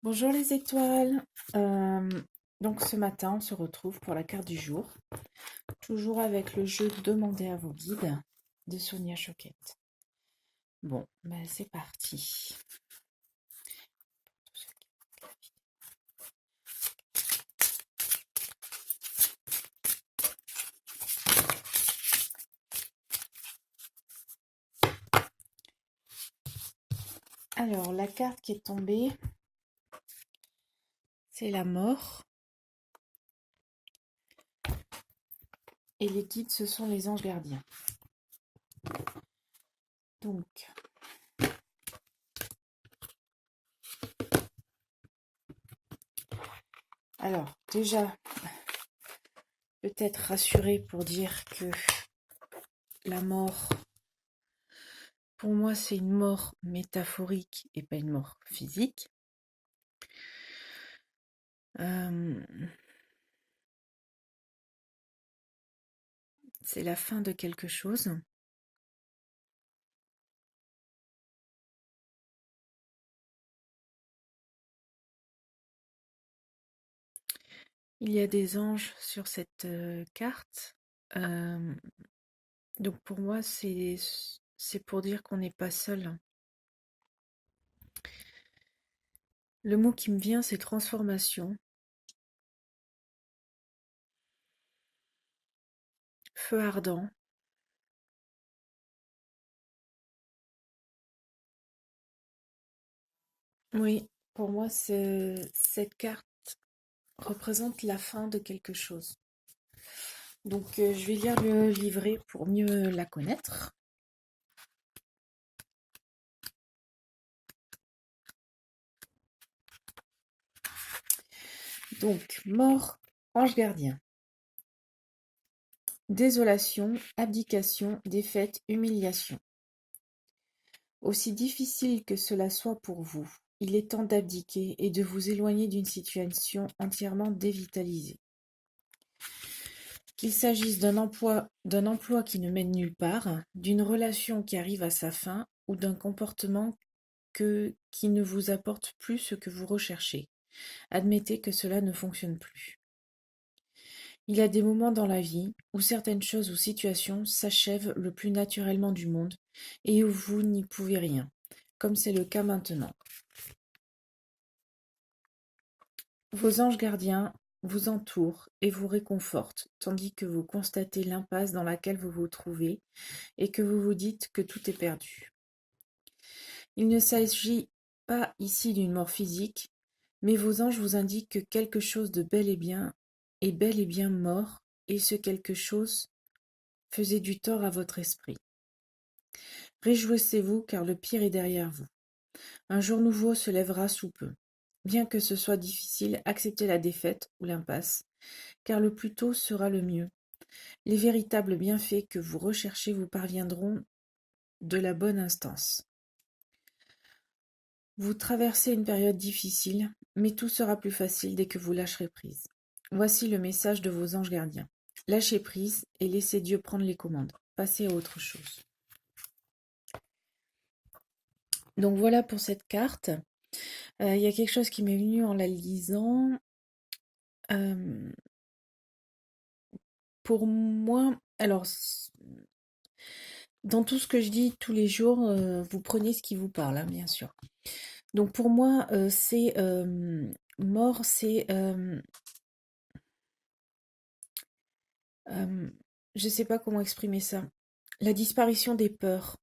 Bonjour les étoiles. Euh, donc ce matin, on se retrouve pour la carte du jour, toujours avec le jeu Demandez à vos guides de Sonia Choquette. Bon, ben c'est parti. Alors, la carte qui est tombée, c'est la mort. Et les guides, ce sont les anges gardiens. Donc, alors, déjà, peut-être rassurer pour dire que la mort, pour moi, c'est une mort métaphorique et pas une mort physique. Euh, c'est la fin de quelque chose. Il y a des anges sur cette carte. Euh, donc pour moi, c'est pour dire qu'on n'est pas seul. Le mot qui me vient, c'est transformation, feu ardent. Oui, pour moi, cette carte représente la fin de quelque chose. Donc je vais lire le livret pour mieux la connaître. Donc, mort, ange gardien. Désolation, abdication, défaite, humiliation. Aussi difficile que cela soit pour vous, il est temps d'abdiquer et de vous éloigner d'une situation entièrement dévitalisée. Qu'il s'agisse d'un emploi qui ne mène nulle part, d'une relation qui arrive à sa fin ou d'un comportement qui ne vous apporte plus ce que vous recherchez. Admettez que cela ne fonctionne plus. Il y a des moments dans la vie où certaines choses ou situations s'achèvent le plus naturellement du monde et où vous n'y pouvez rien, comme c'est le cas maintenant. Vos anges gardiens vous entourent et vous réconfortent, tandis que vous constatez l'impasse dans laquelle vous vous trouvez et que vous vous dites que tout est perdu. Il ne s'agit pas ici d'une mort physique, mais vos anges vous indiquent que quelque chose de bel et bien mort, et ce quelque chose faisait du tort à votre esprit. Réjouissez-vous, car le pire est derrière vous. Un jour nouveau se lèvera sous peu. Bien que ce soit difficile, acceptez la défaite ou l'impasse, car le plus tôt sera le mieux. Les véritables bienfaits que vous recherchez vous parviendront de la bonne instance. Vous traversez une période difficile, mais tout sera plus facile dès que vous lâcherez prise. Voici le message de vos anges gardiens. Lâchez prise et laissez Dieu prendre les commandes. Passez à autre chose. Donc voilà pour cette carte. Il y a quelque chose qui m'est venu en la lisant. Euh, pour moi, alors, dans tout ce que je dis tous les jours, vous prenez ce qui vous parle, hein, bien sûr. Donc pour moi, c'est mort, c'est euh, je sais pas comment exprimer ça. La disparition des peurs.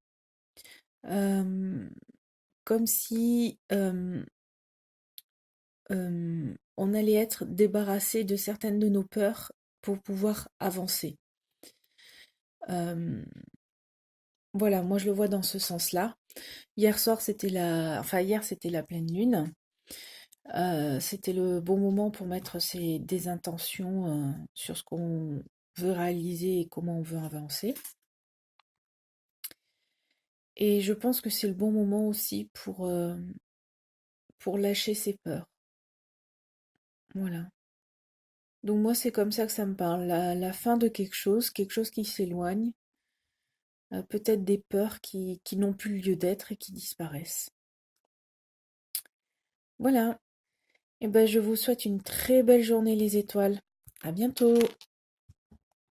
Euh, comme si on allait être débarrassé de certaines de nos peurs pour pouvoir avancer. Euh, voilà, moi je le vois dans ce sens-là. Hier c'était la pleine lune. C'était le bon moment pour mettre des intentions sur ce qu'on veut réaliser et comment on veut avancer. Et je pense que c'est le bon moment aussi pour lâcher ses peurs. Voilà. Donc moi, c'est comme ça que ça me parle. La fin de quelque chose qui s'éloigne, peut-être des peurs qui n'ont plus lieu d'être et qui disparaissent. Voilà. Eh ben, je vous souhaite une très belle journée, les étoiles. À bientôt!